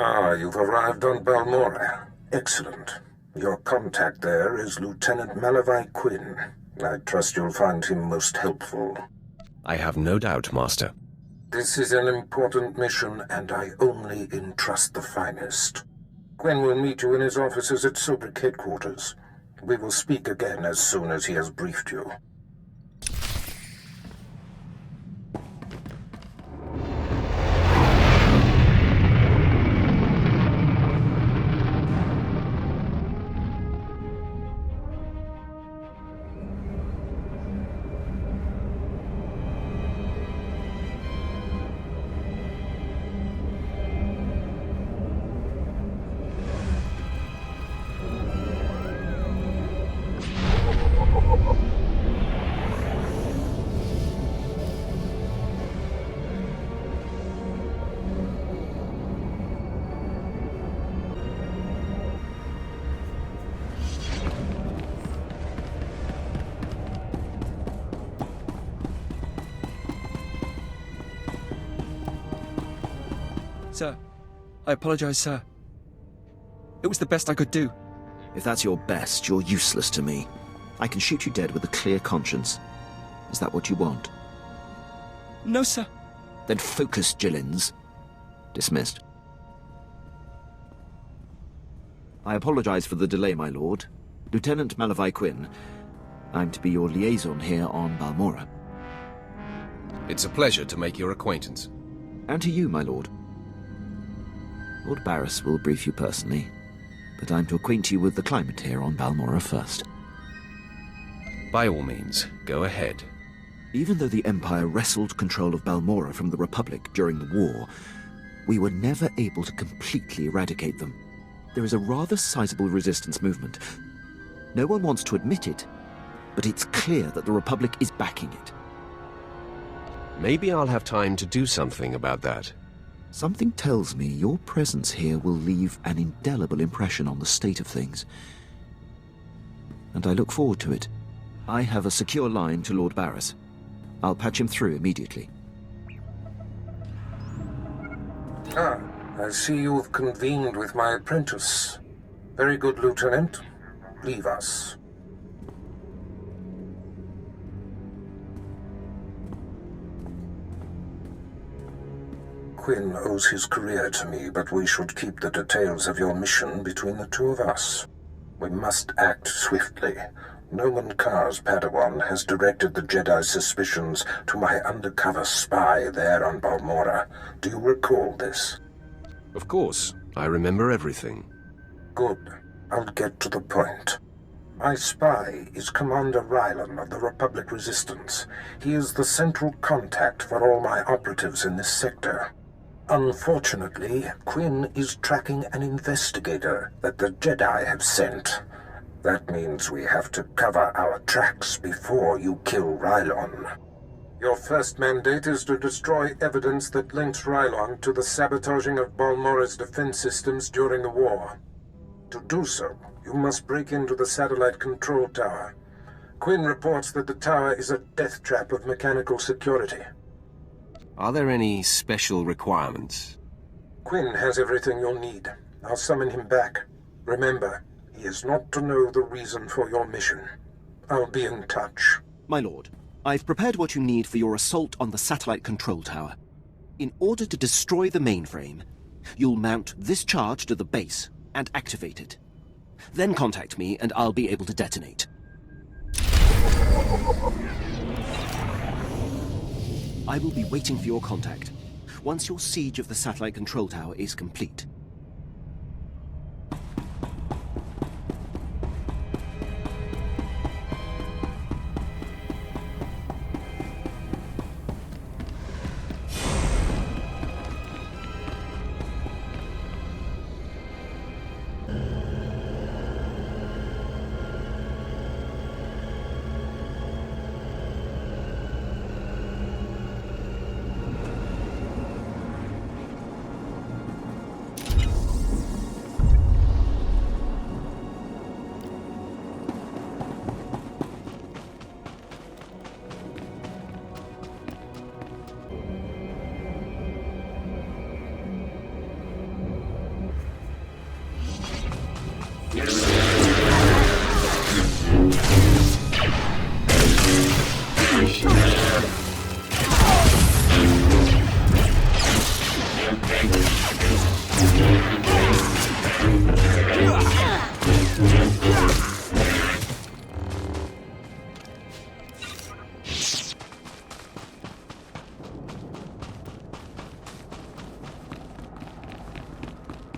Ah, you've arrived on Balmora. Excellent. Your contact there is Lieutenant Malgus Quinn. I trust you'll find him most helpful. I have no doubt, Master. This is an important mission, and I only entrust the finest. Quinn will meet you in his offices at SwtoR headquarters. We will speak again as soon as he has briefed you. Sir, I apologize, sir. It was the best I could do. If that's your best, you're useless to me. I can shoot you dead with a clear conscience. Is that what you want? No, sir. Then focus, Jillins. Dismissed. I apologize for the delay, my lord. Lieutenant Malgus Quinn. I'm to be your liaison here on Balmora. It's a pleasure to make your acquaintance. And to you, my lord. Lord Barris will brief you personally, but I'm to acquaint you with the climate here on Balmora first. By all means, go ahead. Even though the Empire wrestled control of Balmora from the Republic during the war, we were never able to completely eradicate them. There is a rather sizable resistance movement. No one wants to admit it, but it's clear that the Republic is backing it. Maybe I'll have time to do something about that. Something tells me your presence here will leave an indelible impression on the state of things. And I look forward to it. I have a secure line to Lord Barris. I'll patch him through immediately. Ah, I see you've convened with my apprentice. Very good, Lieutenant. Leave us. Quinn owes his career to me, but we should keep the details of your mission between the two of us. We must act swiftly. Noman Kar's Padawan has directed the Jedi's suspicions to my undercover spy there on Balmora. Do you recall this? Of course. I remember everything. Good. I'll get to the point. My spy is Commander Rylan of the Republic Resistance. He is the central contact for all my operatives in this sector. Unfortunately, Quinn is tracking an investigator that the Jedi have sent. That means we have to cover our tracks before you kill Rylon. Your first mandate is to destroy evidence that links Rylon to the sabotaging of Balmora's defense systems during the war. To do so, you must break into the satellite control tower. Quinn reports that the tower is a death trap of mechanical security. Are there any special requirements? Quinn has everything you'll need. I'll summon him back. Remember, he is not to know the reason for your mission. I'll be in touch. My lord, I've prepared what you need for your assault on the satellite control tower. In order to destroy the mainframe, you'll mount this charge to the base and activate it. Then contact me and I'll be able to detonate. I will be waiting for your contact once your siege of the satellite control tower is complete.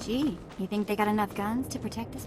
Gee, you think they got enough guns to protect us?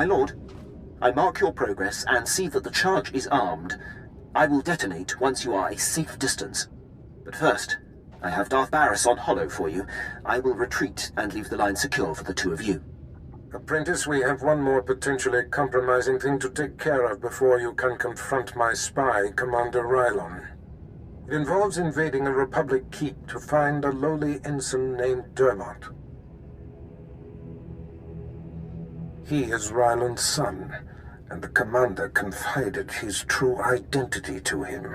My lord, I mark your progress and see that the charge is armed. I will detonate once you are a safe distance. But first, I have Darth Barris on holo for you. I will retreat and leave the line secure for the two of you. Apprentice, we have one more potentially compromising thing to take care of before you can confront my spy, Commander Rylon. It involves invading a Republic keep to find a lowly ensign named Dermot. He is Rylon's son, and the commander confided his true identity to him.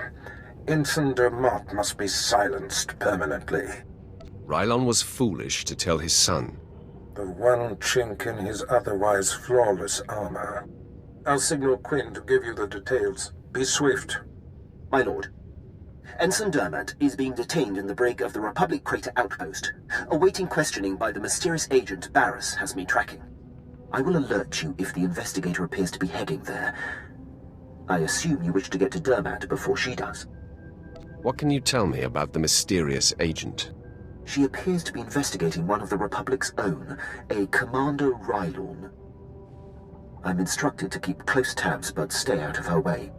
Ensign Dermot must be silenced permanently. Rylon was foolish to tell his son. The one chink in his otherwise flawless armor. I'll signal Quinn to give you the details. Be swift. My lord, Ensign Dermot is being detained in the brig of the Republic Crater Outpost. Awaiting questioning by the mysterious agent Barris has me tracking. I will alert you if the investigator appears to be heading there. I assume you wish to get to Dermot before she does. What can you tell me about the mysterious agent? She appears to be investigating one of the Republic's own, a Commander Rylon. I'm instructed to keep close tabs, but stay out of her way.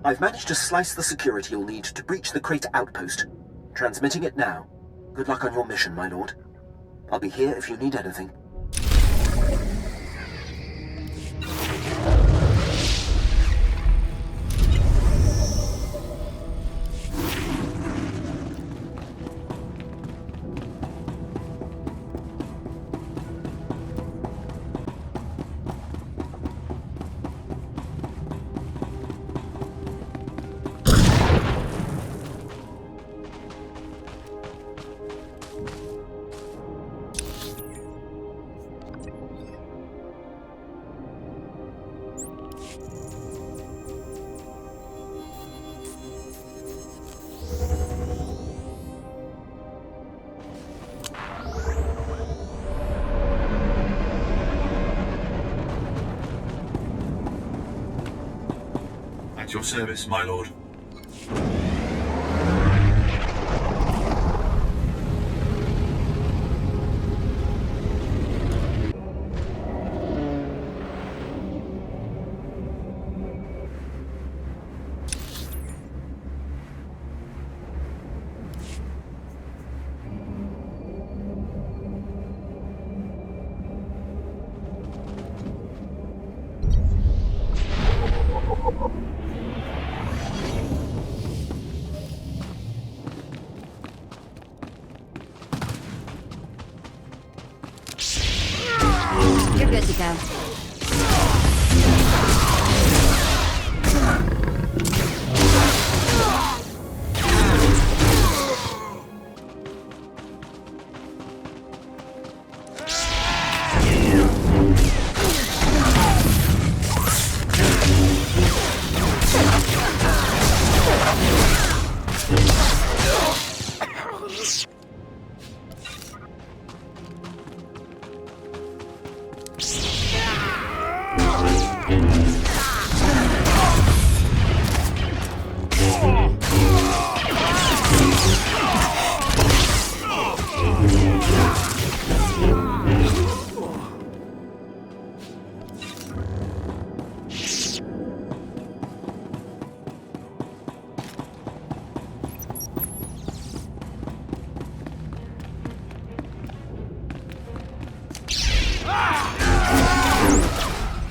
I've managed to slice the security you'll need to breach the crater outpost. Transmitting it now. Good luck on your mission, my lord. I'll be here if you need anything. your service, my lord. You're good to go.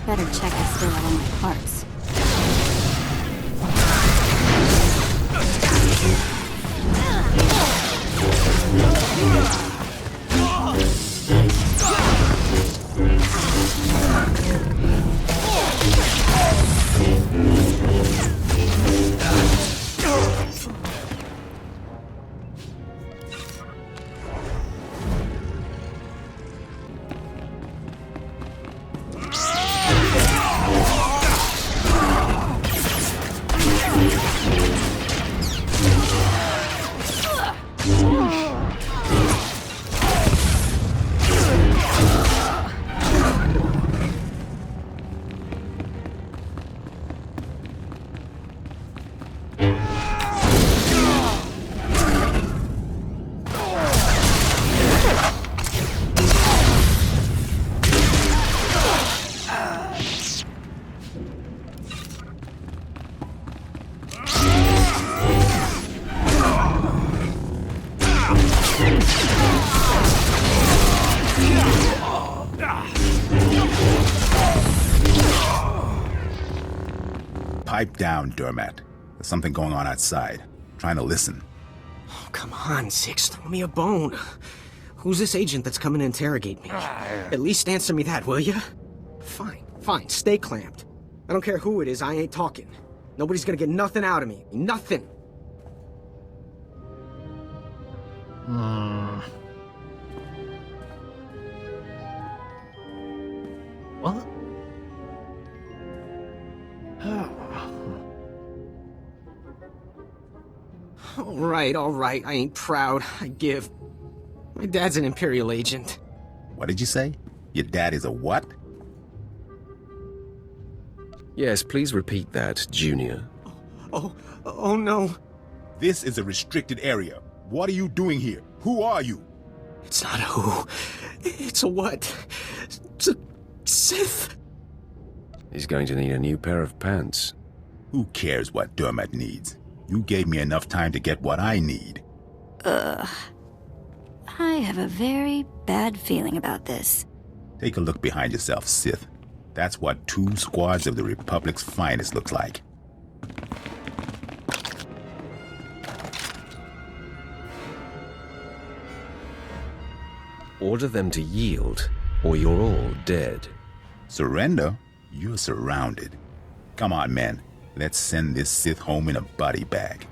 Better check I still have all my parts. Pipe down, Dermat. There's something going on outside. Trying to listen. Oh, come on, Six. Throw me a bone. Who's this agent that's coming to interrogate me? At least answer me that, will ya? Fine. Stay clamped. I don't care who it is, I ain't talking. Nobody's gonna get nothing out of me. Nothing. What? All right, I ain't proud. I give. My dad's an Imperial agent. What did you say? Your dad is a what? Yes, please repeat that, Junior. Oh no. This is a restricted area. What are you doing here? Who are you? It's not a who. It's a what. It's a Sith. He's going to need a new pair of pants. Who cares what Dermat needs? You gave me enough time to get what I need. I have a very bad feeling about this. Take a look behind yourself, Sith. That's what 2 squads of the Republic's finest looks like. Order them to yield, or you're all dead. Surrender? You're surrounded. Come on, men. Let's send this Sith home in a body bag.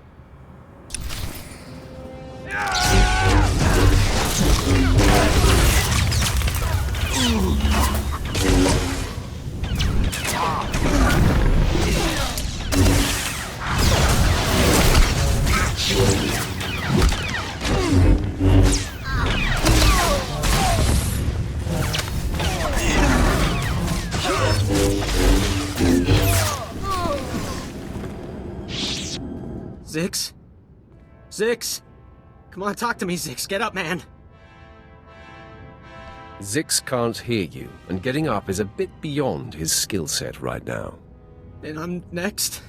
Zix? Come on, talk to me, Zix. Get up, man. Zix can't hear you, and getting up is a bit beyond his skill set right now. And I'm next,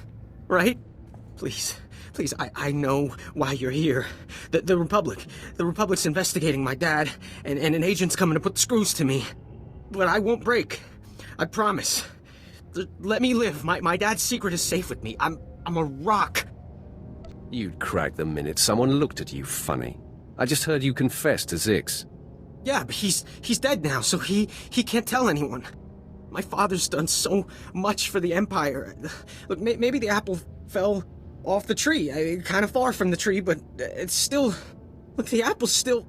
right? Please, I know why you're here. The Republic's investigating my dad, and an agent's coming to put the screws to me. But I won't break. I promise. Let me live. My dad's secret is safe with me. I'm a rock. You'd crack the minute someone looked at you funny. I just heard you confess to Zix. Yeah, but he's dead now, so he can't tell anyone. My father's done so much for the Empire. Look, maybe the apple fell off the tree. Kind of far from the tree, but it's still... Look, the apple's still...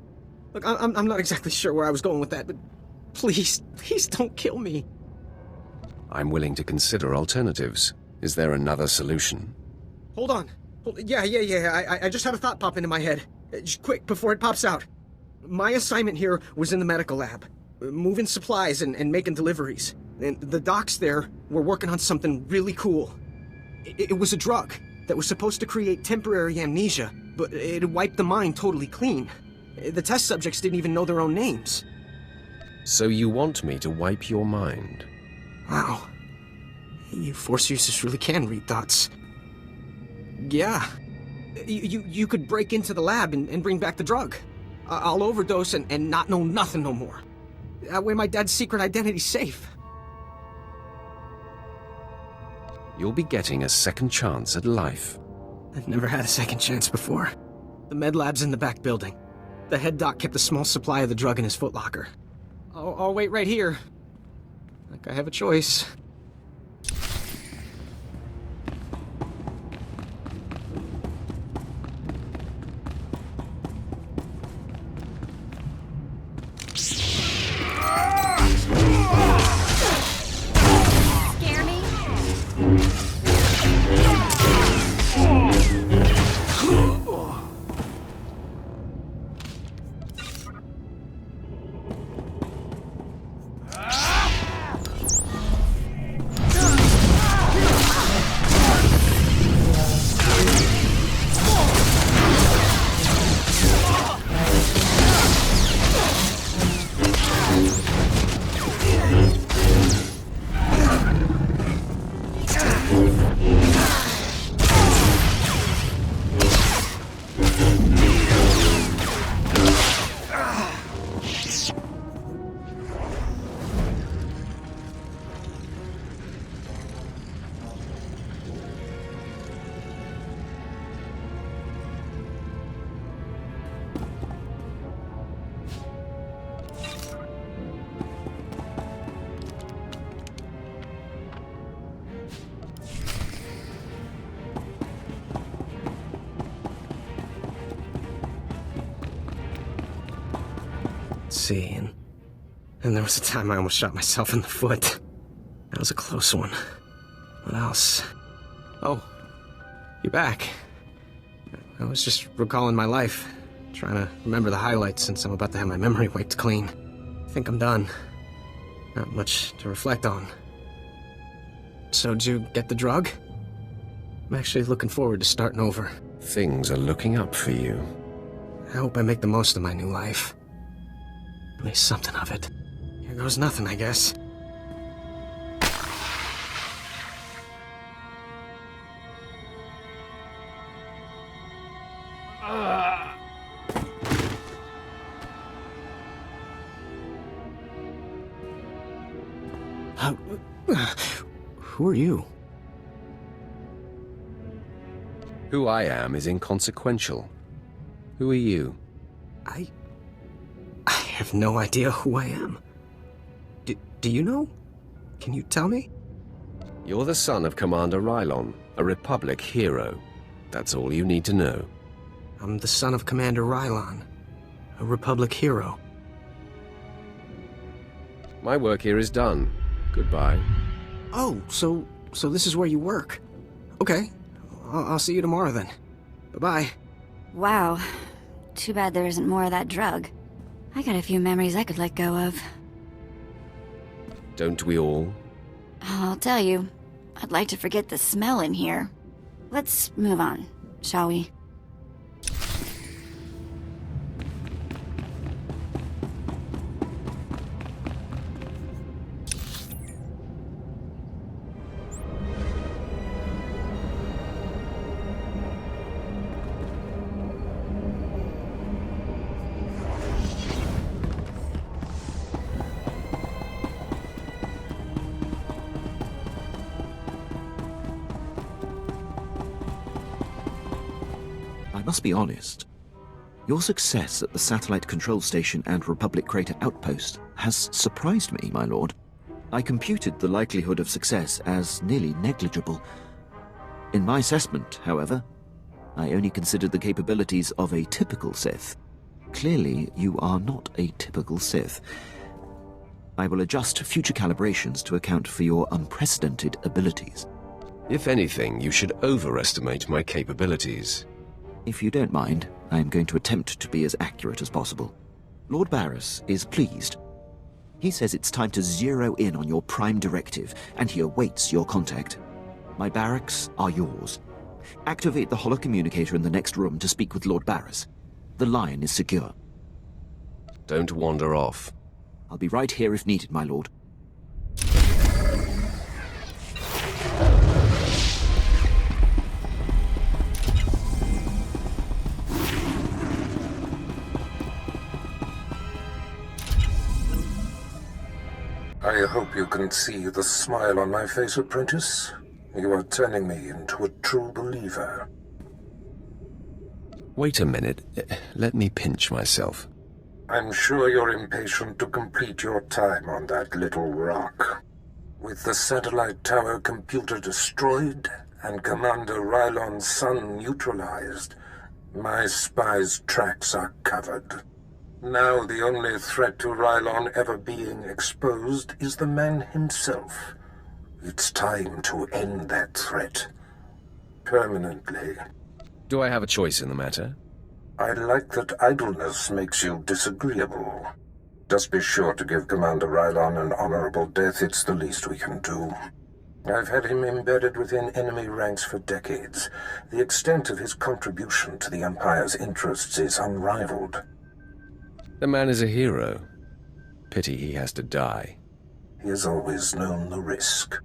Look, I'm not exactly sure where I was going with that, but please don't kill me. I'm willing to consider alternatives. Is there another solution? Hold on. Yeah. I just had a thought pop into my head. Just quick, before it pops out. My assignment here was in the medical lab, moving supplies and making deliveries. And the docs there were working on something really cool. It was a drug that was supposed to create temporary amnesia, but it wiped the mind totally clean. The test subjects didn't even know their own names. So you want me to wipe your mind? Wow. You Force users really can read thoughts. Yeah. You could break into the lab and bring back the drug. I'll overdose and not know nothing no more. That way my dad's secret identity's safe. You'll be getting a second chance at life. I've never had a second chance before. The med lab's in the back building. The head doc kept a small supply of the drug in his footlocker. I'll wait right here. Like I have a choice. Scare me? See, and there was a time I almost shot myself in the foot. That was a close one. What else? Oh, you're back. I was just recalling my life, trying to remember the highlights since I'm about to have my memory wiped clean. I think I'm done. Not much to reflect on. So, did you get the drug? I'm actually looking forward to starting over. Things are looking up for you. I hope I make the most of my new life. At least something of it. Here goes nothing, I guess. Who are you? Who I am is inconsequential. Who are you? I have no idea who I am. Do you know? Can you tell me? You're the son of Commander Rylon, a Republic hero. That's all you need to know. I'm the son of Commander Rylon, a Republic hero. My work here is done. Goodbye. Oh, so this is where you work. Okay, I'll see you tomorrow then. Bye-bye. Wow. Too bad there isn't more of that drug. I got a few memories I could let go of. Don't we all? I'll tell you, I'd like to forget the smell in here. Let's move on, shall we? must be honest. Your success at the Satellite Control Station and Republic Crater Outpost has surprised me, my lord. I computed the likelihood of success as nearly negligible. In my assessment, however, I only considered the capabilities of a typical Sith. Clearly, you are not a typical Sith. I will adjust future calibrations to account for your unprecedented abilities. If anything, you should overestimate my capabilities. If you don't mind, I am going to attempt to be as accurate as possible. Lord Barris is pleased. He says it's time to zero in on your prime directive, and he awaits your contact. My barracks are yours. Activate the holocommunicator in the next room to speak with Lord Barris. The line is secure. Don't wander off. I'll be right here if needed, my lord. I hope you can see the smile on my face, apprentice. You are turning me into a true believer. Wait a minute. Let me pinch myself. I'm sure you're impatient to complete your time on that little rock. With the satellite tower computer destroyed and Commander Rylon's son neutralized, my spy's tracks are covered. Now the only threat to Rylon ever being exposed is the man himself. It's time to end that threat. Permanently. Do I have a choice in the matter? I like that idleness makes you disagreeable. Just be sure to give Commander Rylon an honorable death. It's the least we can do. I've had him embedded within enemy ranks for decades. The extent of his contribution to the Empire's interests is unrivaled. The man is a hero. Pity he has to die. He has always known the risk.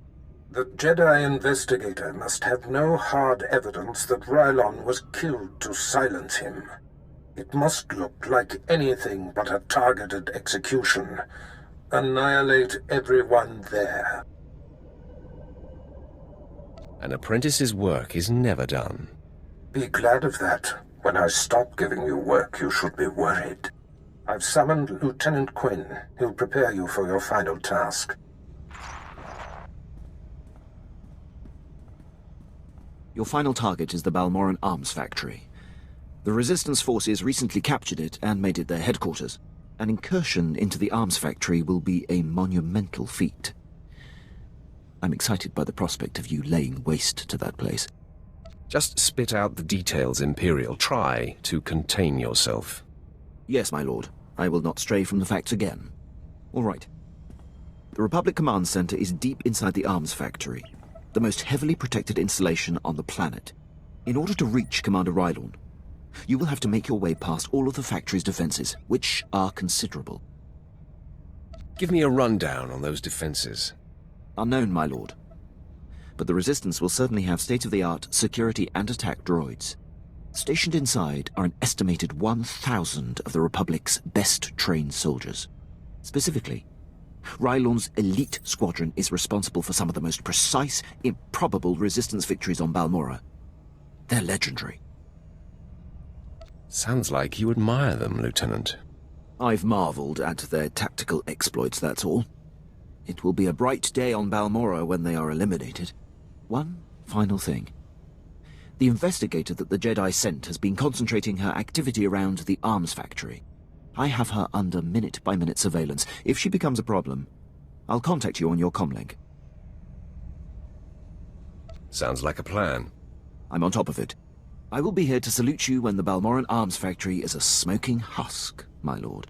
The Jedi investigator must have no hard evidence that Rylon was killed to silence him. It must look like anything but a targeted execution. Annihilate everyone there. An apprentice's work is never done. Be glad of that. When I stop giving you work, you should be worried. I've summoned Lieutenant Quinn. He'll prepare you for your final task. Your final target is the Balmoran Arms Factory. The Resistance forces recently captured it and made it their headquarters. An incursion into the arms factory will be a monumental feat. I'm excited by the prospect of you laying waste to that place. Just spit out the details, Imperial. Try to contain yourself. Yes, my lord. I will not stray from the facts again. All right. The Republic Command Center is deep inside the arms factory, the most heavily protected installation on the planet. In order to reach Commander Rylon, you will have to make your way past all of the factory's defenses, which are considerable. Give me a rundown on those defenses. Unknown, my lord. But the Resistance will certainly have state-of-the-art security and attack droids. Stationed inside are an estimated 1,000 of the Republic's best-trained soldiers. Specifically, Rylon's elite squadron is responsible for some of the most precise, improbable Resistance victories on Balmorra. They're legendary. Sounds like you admire them, Lieutenant. I've marveled at their tactical exploits, that's all. It will be a bright day on Balmorra when they are eliminated. One final thing. The investigator that the Jedi sent has been concentrating her activity around the arms factory. I have her under minute-by-minute surveillance. If she becomes a problem, I'll contact you on your comlink. Sounds like a plan. I'm on top of it. I will be here to salute you when the Balmoran arms factory is a smoking husk, my lord.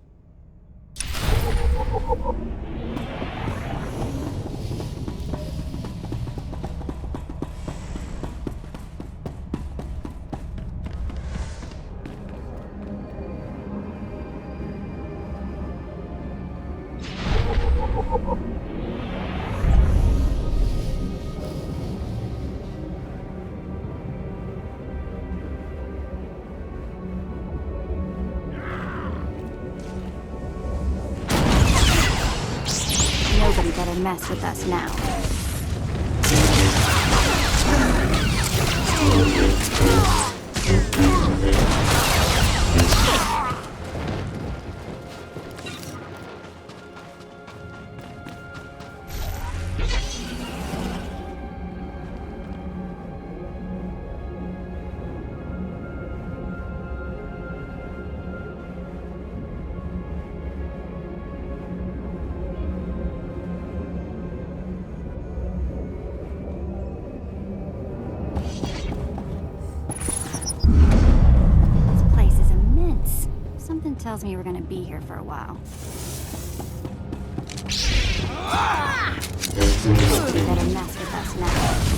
Nobody better mess with us now. tells me we're gonna be here for a while. We better mess with us now.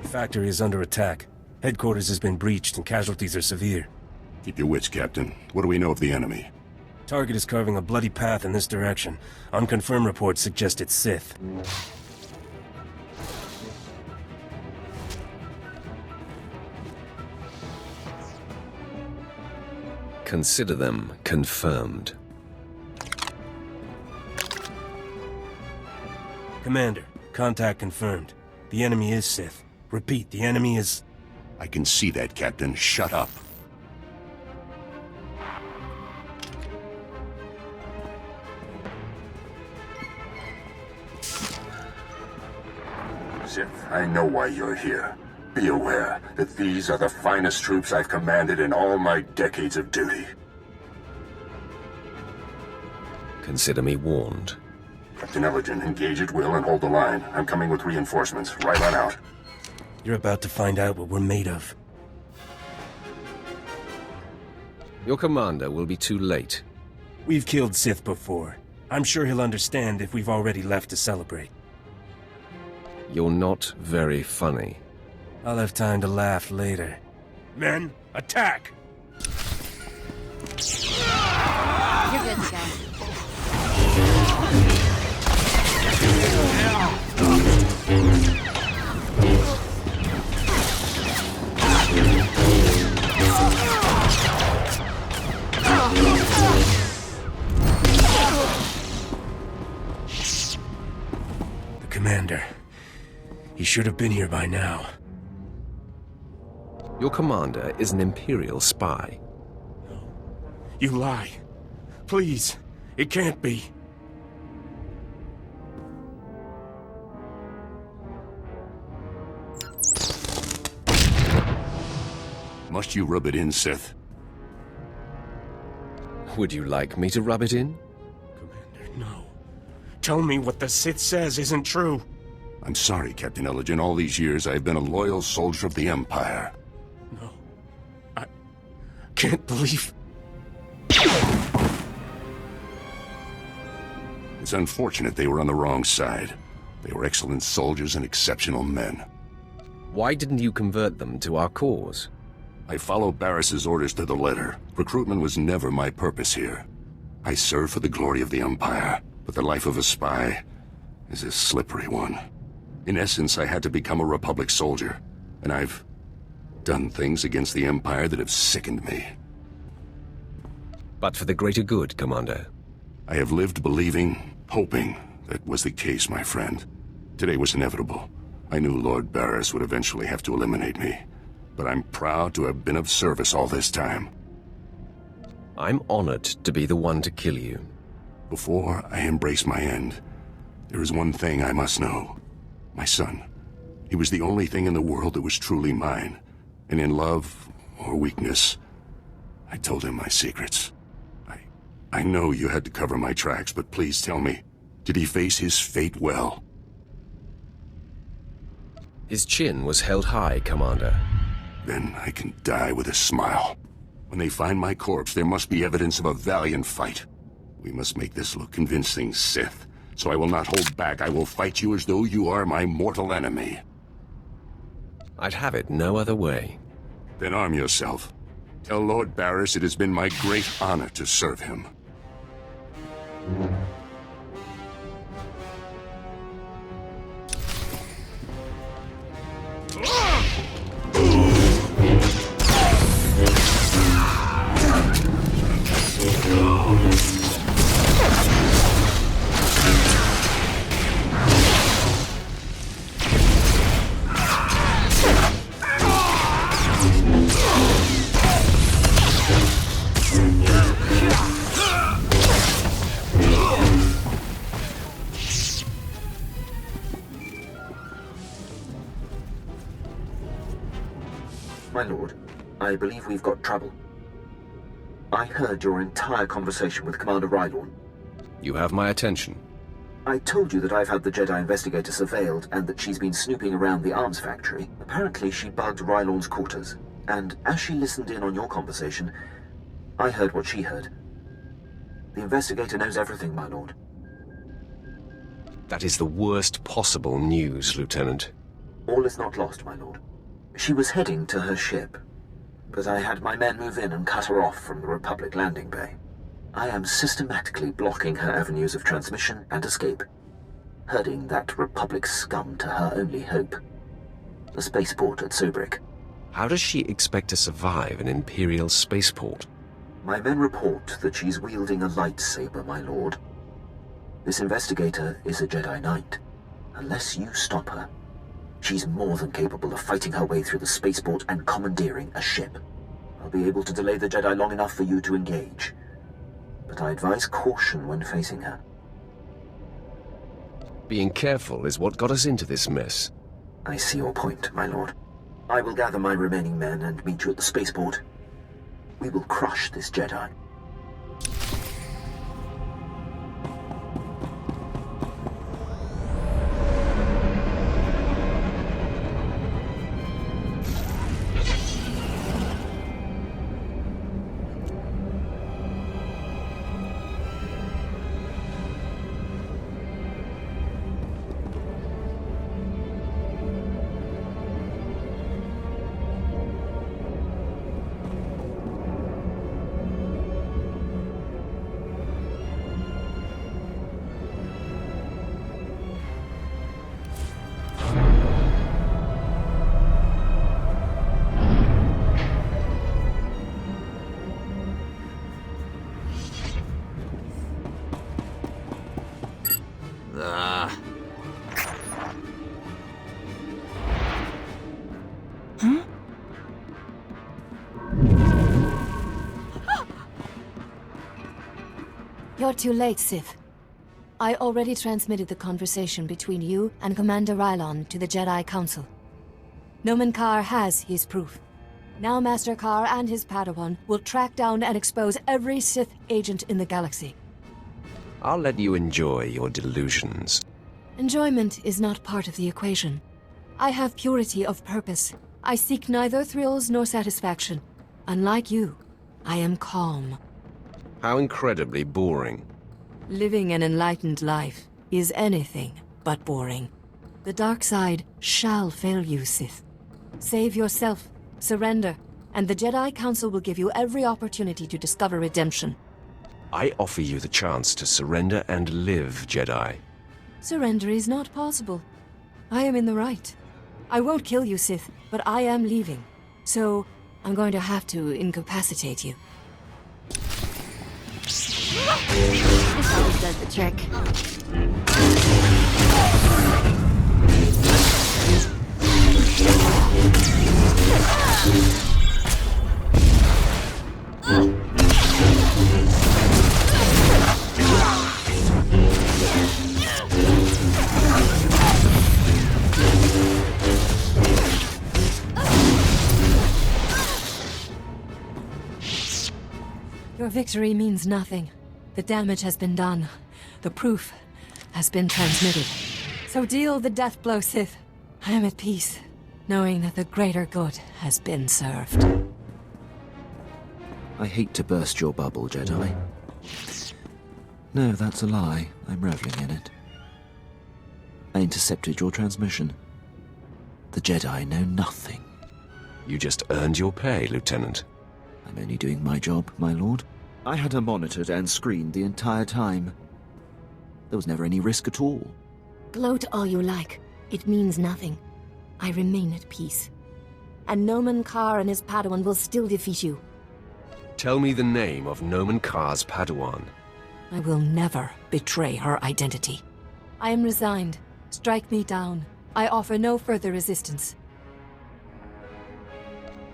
Factory is under attack. Headquarters has been breached and casualties are severe. Keep your wits, Captain. What do we know of the enemy? Target is carving a bloody path in this direction. Unconfirmed reports suggest it's Sith. Consider them confirmed. Commander, contact confirmed. The enemy is Sith. Repeat, the enemy is... I can see that, Captain. Shut up. Sith, I know why you're here. Be aware that these are the finest troops I've commanded in all my decades of duty. Consider me warned. Captain Elgin, engage at will and hold the line. I'm coming with reinforcements. Right on out. You're about to find out what we're made of. Your commander will be too late. We've killed Sith before. I'm sure he'll understand if we've already left to celebrate. You're not very funny. I'll have time to laugh later. Men, attack! You're good to go. The commander. He should have been here by now. Your commander is an Imperial spy. You lie. Please. It can't be. Must you rub it in, Sith? Would you like me to rub it in? Commander, no. Tell me what the Sith says isn't true. I'm sorry, Captain Elgin. All these years, I've been a loyal soldier of the Empire. No. I can't believe... It's unfortunate they were on the wrong side. They were excellent soldiers and exceptional men. Why didn't you convert them to our cause? I followed Barris's orders to the letter. Recruitment was never my purpose here. I serve for the glory of the Empire, but the life of a spy is a slippery one. In essence, I had to become a Republic soldier, and I've done things against the Empire that have sickened me. But for the greater good, Commander. I have lived believing, hoping that was the case, my friend. Today was inevitable. I knew Lord Barris would eventually have to eliminate me. But I'm proud to have been of service all this time. I'm honored to be the one to kill you. Before I embrace my end, there is one thing I must know. My son. He was the only thing in the world that was truly mine. And in love or weakness, I told him my secrets. I know you had to cover my tracks, but please tell me, did he face his fate well? His chin was held high, Commander. Then I can die with a smile. When they find my corpse, there must be evidence of a valiant fight. We must make this look convincing, Sith. So I will not hold back. I will fight you as though you are my mortal enemy. I'd have it no other way. Then arm yourself. Tell Lord Barris it has been my great honor to serve him. My lord, I believe we've got trouble. I heard your entire conversation with Commander Rylorn. You have my attention. I told you that I've had the Jedi investigator surveilled and that she's been snooping around the arms factory. Apparently she bugged Rylorn's quarters, and as she listened in on your conversation, I heard what she heard. The investigator knows everything, my lord. That is the worst possible news, Lieutenant. All is not lost, my lord. She was heading to her ship, but I had my men move in and cut her off from the Republic landing bay. I am systematically blocking her avenues of transmission and escape, herding that Republic scum to her only hope, the spaceport at Sobrik. How does she expect to survive an Imperial spaceport? My men report that she's wielding a lightsaber, my lord. This investigator is a Jedi Knight. Unless you stop her, she's more than capable of fighting her way through the spaceport and commandeering a ship. I'll be able to delay the Jedi long enough for you to engage, but I advise caution when facing her. Being careful is what got us into this mess. I see your point, my lord. I will gather my remaining men and meet you at the spaceport. We will crush this Jedi. You're too late, Sith. I already transmitted the conversation between you and Commander Rylon to the Jedi Council. Nomen Karr has his proof. Now Master Karr and his Padawan will track down and expose every Sith agent in the galaxy. I'll let you enjoy your delusions. Enjoyment is not part of the equation. I have purity of purpose. I seek neither thrills nor satisfaction. Unlike you, I am calm. How incredibly boring. Living an enlightened life is anything but boring. The dark side shall fail you, Sith. Save yourself, surrender, and the Jedi Council will give you every opportunity to discover redemption. I offer you the chance to surrender and live, Jedi. Surrender is not possible. I am in the right. I won't kill you, Sith, but I am leaving. So, I'm going to have to incapacitate you. does the trick. Your victory means nothing. The damage has been done. The proof has been transmitted. So deal the death blow, Sith. I am at peace, knowing that the greater good has been served. I hate to burst your bubble, Jedi. No, that's a lie. I'm reveling in it. I intercepted your transmission. The Jedi know nothing. You just earned your pay, Lieutenant. I'm only doing my job, my lord. I had her monitored and screened the entire time. There was never any risk at all. Gloat all you like. It means nothing. I remain at peace. And Noman Carr and his Padawan will still defeat you. Tell me the name of Noman Carr's Padawan. I will never betray her identity. I am resigned. Strike me down. I offer no further resistance.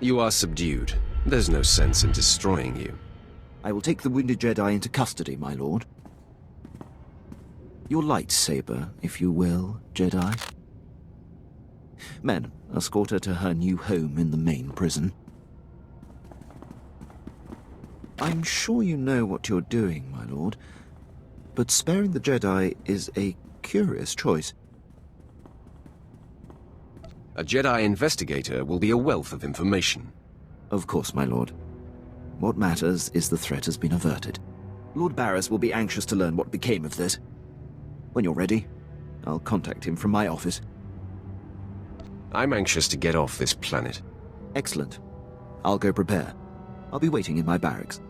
You are subdued. There's no sense in destroying you. I will take the wounded Jedi into custody, my lord. Your lightsaber, if you will, Jedi. Men, escort her to her new home in the main prison. I'm sure you know what you're doing, my lord, but sparing the Jedi is a curious choice. A Jedi investigator will be a wealth of information. Of course, my lord. What matters is the threat has been averted. Lord Barris will be anxious to learn what became of this. When you're ready, I'll contact him from my office. I'm anxious to get off this planet. Excellent. I'll go prepare. I'll be waiting in my barracks.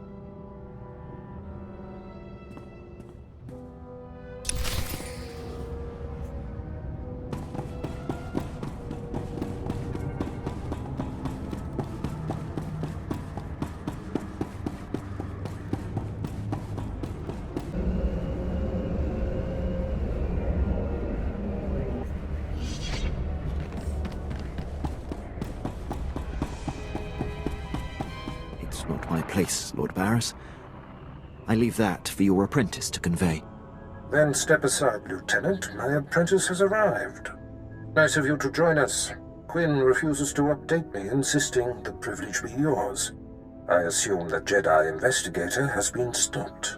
Not my place, Lord Barris. I leave that for your apprentice to convey. Then step aside, Lieutenant. My apprentice has arrived. Nice of you to join us. Quinn refuses to update me, insisting the privilege be yours. I assume the Jedi investigator has been stopped.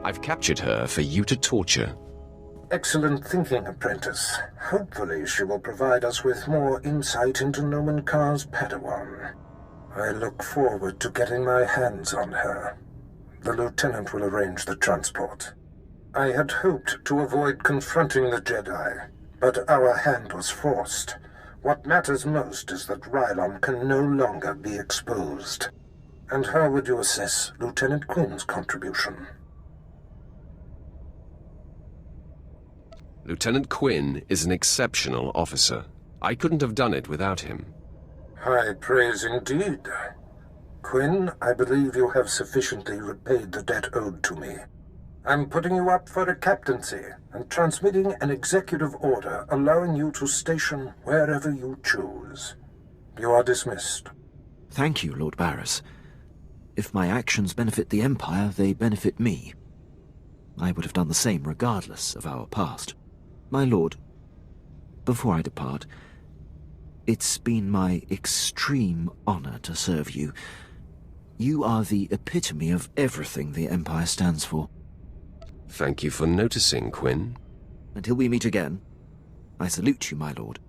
I've captured her for you to torture. Excellent thinking, apprentice. Hopefully she will provide us with more insight into Noman Carr's Padawan. I look forward to getting my hands on her. The lieutenant will arrange the transport. I had hoped to avoid confronting the Jedi, but our hand was forced. What matters most is that Rylon can no longer be exposed. And how would you assess Lieutenant Quinn's contribution? Lieutenant Quinn is an exceptional officer. I couldn't have done it without him. High praise indeed. Quinn, I believe you have sufficiently repaid the debt owed to me. I'm putting you up for a captaincy and transmitting an executive order allowing you to station wherever you choose. You are dismissed. Thank you, Lord Barris. If my actions benefit the Empire, they benefit me. I would have done the same regardless of our past. My lord, before I depart, it's been my extreme honor to serve you. You are the epitome of everything the Empire stands for. Thank you for noticing, Quinn. Until we meet again, I salute you, my lord.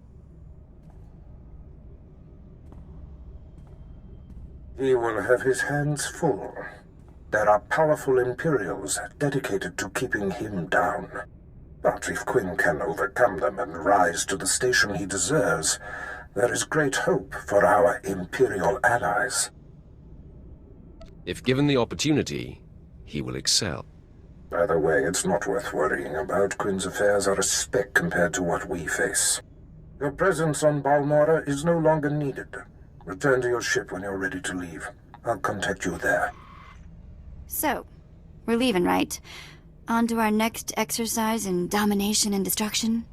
He will have his hands full. There are powerful Imperials dedicated to keeping him down. But if Quinn can overcome them and rise to the station he deserves, there is great hope for our Imperial allies. If given the opportunity, he will excel. By the way, it's not worth worrying about. Quinn's affairs are a speck compared to what we face. Your presence on Balmorra is no longer needed. Return to your ship when you're ready to leave. I'll contact you there. So, we're leaving, right? On to our next exercise in domination and destruction?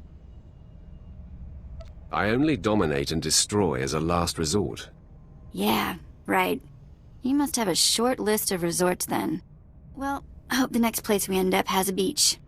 I only dominate and destroy as a last resort. Yeah, right. You must have a short list of resorts then. Well, I hope the next place we end up has a beach.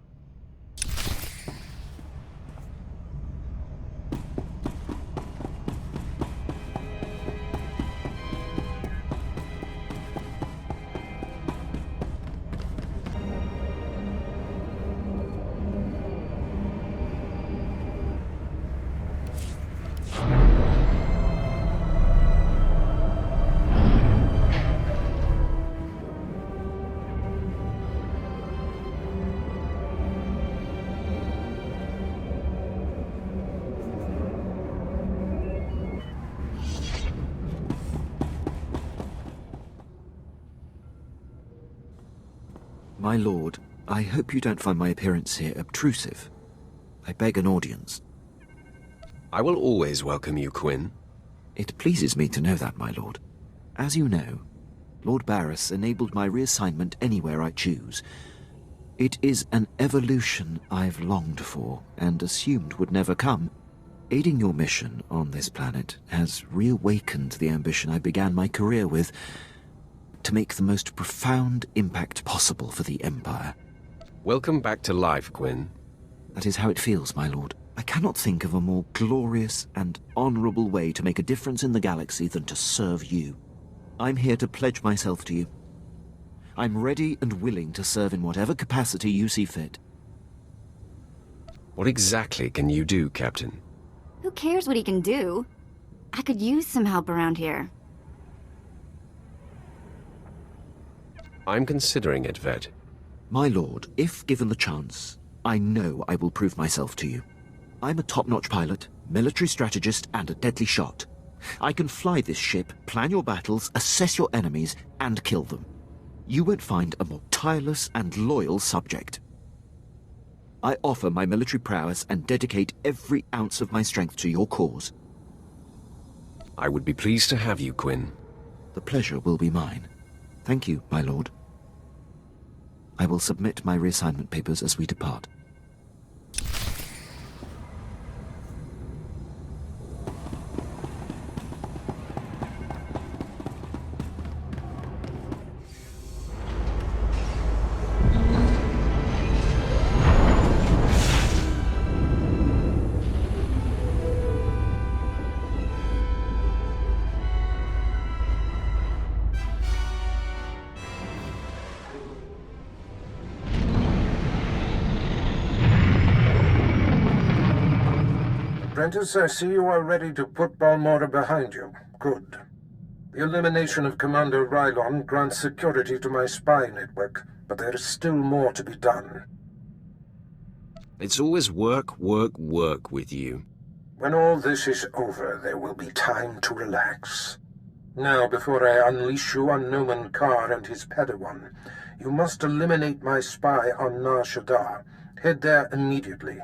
My lord, I hope you don't find my appearance here obtrusive. I beg an audience. I will always welcome you, Quinn. It pleases me to know that, my lord. As you know, Lord Barris enabled my reassignment anywhere I choose. It is an evolution I've longed for and assumed would never come. Aiding your mission on this planet has reawakened the ambition I began my career with, to make the most profound impact possible for the Empire. Welcome back to life, Quinn. That is how it feels, my lord. I cannot think of a more glorious and honorable way to make a difference in the galaxy than to serve you. I'm here to pledge myself to you. I'm ready and willing to serve in whatever capacity you see fit. What exactly can you do, Captain? Who cares what he can do? I could use some help around here. I'm considering it, Vet. My lord, if given the chance, I know I will prove myself to you. I'm a top-notch pilot, military strategist, and a deadly shot. I can fly this ship, plan your battles, assess your enemies, and kill them. You won't find a more tireless and loyal subject. I offer my military prowess and dedicate every ounce of my strength to your cause. I would be pleased to have you, Quinn. The pleasure will be mine. Thank you, my lord. I will submit my reassignment papers as we depart. Apprentice, I see you are ready to put Balmorra behind you. Good. The elimination of Commander Rylon grants security to my spy network, but there is still more to be done. It's always work, work, work with you. When all this is over, there will be time to relax. Now, before I unleash you on Noman Karr and his Padawan, you must eliminate my spy on Nar Shaddaa. Head there immediately.